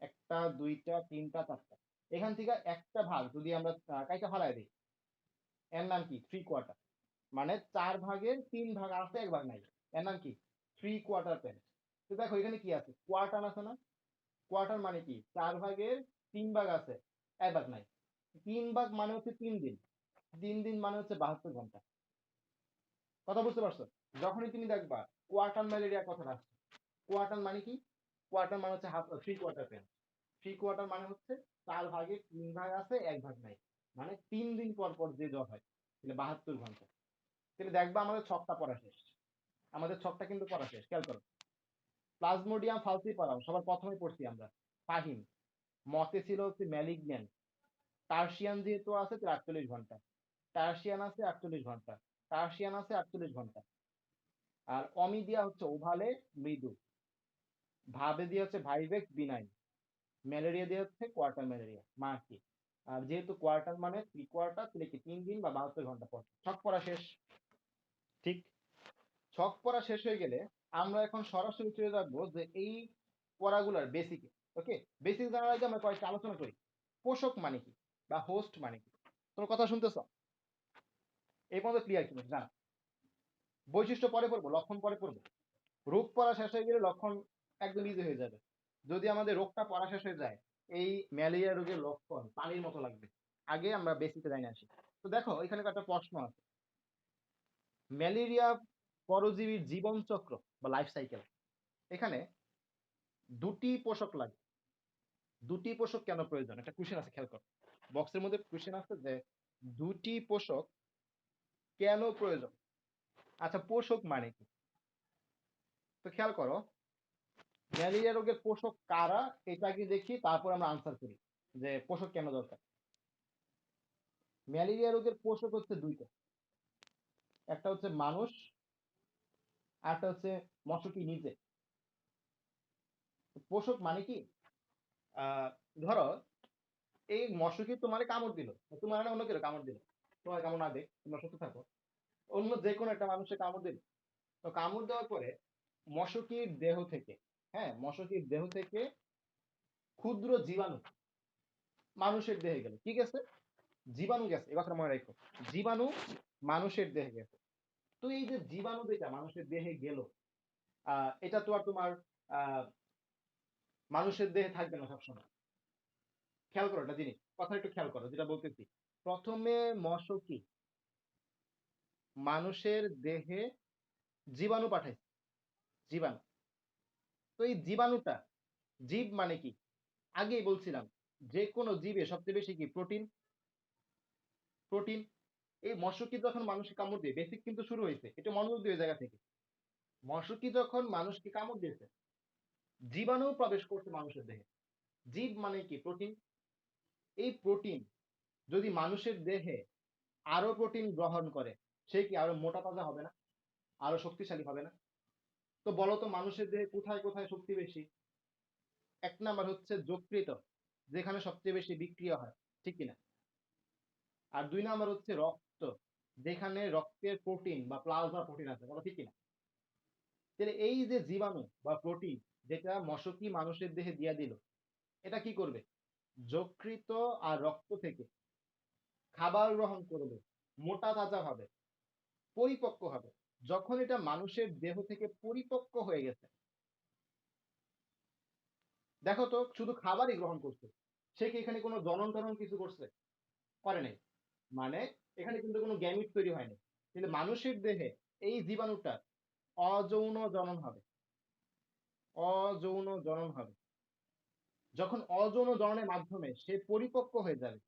একটা দুইটা তিনটা চারটা, এখান থেকে একটা ভাগ যদি আমরা কাইটা ফালাই দিই, এর নাম কি থ্রি কোয়ার্টার। মানে 4 ভাগের 3 ভাগ আছে, 1 ভাগ নাই, এর নাম কি থ্রি কোয়ার্টার প্যান্ট। তো দেখো এখানে কি আছে, কোয়ার্টার আছে না? কোয়ার্টার মানে কি 4 ভাগের 3 ভাগ আছে, 1 ভাগ নাই। 3 ভাগ মানে হচ্ছে 3 দিন, 3 দিন মানে হচ্ছে 72 ঘন্টা। কথা বুঝতে পারছো? যখনই তুমি দেখবা কোয়ার্টার ম্যালেরিয়া কথাটা আসছে, কোয়ার্টার মানে কি? কোয়ার্টার মানে হচ্ছে half, three quarter pant. Three quarter মানে হচ্ছে 4 ভাগের 3 ভাগ আছে, 1 ভাগ নাই, মানে 3 দিন পর পর যে জ্বর হয়, তাহলে 72 ঘন্টা। তাহলে দেখবা আমাদের ছকটা পড়া শেষ, আমাদের ছকটা কিন্তু পড়া শেষ। খেয়াল করো, প্লাজমোডিয়াম ফালসিপারাম সবার প্রথমে পড়ছি আমরা, ফাহিম, মতে ছিল হচ্ছে ম্যালিগন্যান্ট, টার্সিয়ান যেহেতু আছে 48 ঘন্টা, টার্সিয়ান আছে 48 ঘন্টা, টার্সিয়ান আছে 48 ঘন্টা। আর অমিডিয়া হচ্ছে ওভালে মৃদু, ভাবে দিয়ে হচ্ছে ভাইভেক্স বিনাইন, ম্যালেরিয়া দিয়ে হচ্ছে কোয়ার্টার ম্যালেরিয়া মার্কি। আর যেহেতু কোয়ার্টার মানে থ্রি কোয়ার্টার, তাহলে কি 3 দিন বা 72 ঘন্টা পর। ছক পড়া শেষ, ঠিক? ছক পড়া শেষ হয়ে গেলে আমরা এখন সরাসরি চলে যাবো যে এই পড়াগুলার বেসিকে। ওকে, বেসিক জানার আগে আমরা কয়েকটা আলোচনা করি। পোষক মানে কি বা হোস্ট মানে কি? তোমার কথা শুনতেছ? এই পর্যন্ত ক্লিয়ার কিনা জানা? বৈশিষ্ট্য পরে পড়বো, লক্ষণ পরে পড়বো। রোগ পড়া শেষ হয়ে গেলে লক্ষণ একদম ইজি হয়ে যাবে। যদি আমাদের রোগটা পড়া শেষ হয়ে যায়, এই ম্যালেরিয়া রোগের লক্ষণ পানির মতো লাগবে। আগে আমরা বেসিকে জানি আসি। তো দেখো এখানে একটা প্রশ্ন আছে, ম্যালেরিয়া পরজীবীর জীবন চক্র বা লাইফ সাইকেল, এখানে দুটি পোষক লাগে, দুটি পোষক কেন প্রয়োজন? একটা কোয়েশ্চেন আছে, খেয়াল করো। বক্সের মধ্যে কোয়েশ্চেন আছে যে দুটি পোষক কেন প্রয়োজন? আচ্ছা, পোষক মানে কি? তো খেয়াল করো, ম্যালেরিয়া রোগের পোষক কারা এটা আগে দেখি, তারপর আমরা আনসার করি যে পোষক কেন দরকার। ম্যালেরিয়া রোগের পোষক হচ্ছে দুইটা, একটা হচ্ছে মানুষ আর একটা হচ্ছে মশকি নিজে। পোষক মানে কি? আহ ধরো এই মশকি তোমার কামড় দিল, তোমার না অন্য কেউ কামড় দিল, তোমার কামড় না দেখ, তোমরা সুস্থ থাকো, অন্য যে কোনো একটা মানুষের কামড় দিল। তো কামড় দেওয়ার পরে মশকির দেহ থেকে, হ্যাঁ, মশকির দেহ থেকে ক্ষুদ্র জীবাণু মানুষের দেহে গেল, কি গেছে? জীবাণু গেছে, এই কথাটা মনে রাখো। জীবাণু মানুষের দেহে গেছে। তো এই যে জীবাণু যেটা মানুষের দেহে গেল, এটা তো আর তোমার আহ মানুষের দেহে থাকবে না সবসময়। খেয়াল করো একটা জিনিস, কথা একটু খেয়াল করো যেটা বলতেছি। প্রথমে মশকি মানুষের দেহে জীবাণু পাঠাইছে, জীবাণু। তো এই জীবাণুটা, জীব মানে কি? আগেই বলছিলাম, যে কোনো জীবে সবচেয়ে বেশি কি? প্রোটিন। প্রোটিন। এই মশকি যখন মানুষকে কামড় দিয়ে, বেসিক কিন্তু শুরু হয়েছে, এটা মনোযোগ দিয়ে জায়গা থেকে। মশকি যখন মানুষকে কামড় দিয়েছে, জীবাণু প্রবেশ করছে মানুষের দেহে। জীব মানে কি? প্রোটিন। এই প্রোটিন যদি মানুষের দেহে আরো প্রোটিন গ্রহণ করে, সে কি আরো মোটা তাজা হবে না? আরো শক্তিশালী হবে না? তো বলো তো, মানুষের দেহে কোথায় কোথায় শক্তি বেশি? এক নাম্বার হচ্ছে যকৃৎ, যেখানে সবচেয়ে বেশি বিক্রিয়া হয়, ঠিক কিনা? আর দুই নাম্বার হচ্ছে রক্ত, যেখানে রক্তের প্রোটিন বা প্লাজমা প্রোটিন আছে, বলো ঠিক কিনা? তাহলে এই যে জীবাণু বা প্রোটিন যেটা মশকি মানুষের দেহে দিয়া দিল, এটা কি করবে? যকৃৎ আর রক্ত থেকে খাবার গ্রহণ করবে, মোটা তাজা হবে, পরিপক্ক হবে। যখন এটা মানুষের দেহ থেকে পরিপক্ক হয়ে গেছে, দেখো তো, শুধু খাবারই গ্রহণ করছে, সে কি এখানে কোনো জনন টনন কিছু করছে? করে নাই। মানে এখানে কিন্তু কোনো গ্যামিট তৈরি হয়নি। কিন্তু মানুষের দেহে এই জীবাণুটা অযৌন জনন হবে, অযৌন জনন হবে। যখন অযৌন জননের মাধ্যমে সে পরিপক্ক হয়ে যাবে,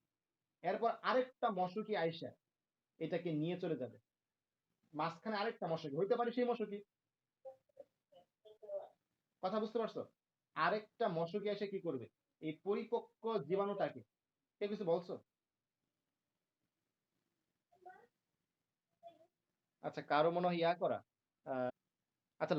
এরপর আরেকটা মশকি আইসা এটাকে নিয়ে চলে যাবে। মাঝখানে আরেকটা মশকি হইতে পারে, সেই মশকি, কথা বুঝতে পারছো? আরেকটা মশকি এসে কি করবে? এই পরিপক্ক জীবাণুটাকে, কে কিছু বলছো? আচ্ছা, কারো মনে হয় ইয়া করা। আচ্ছা।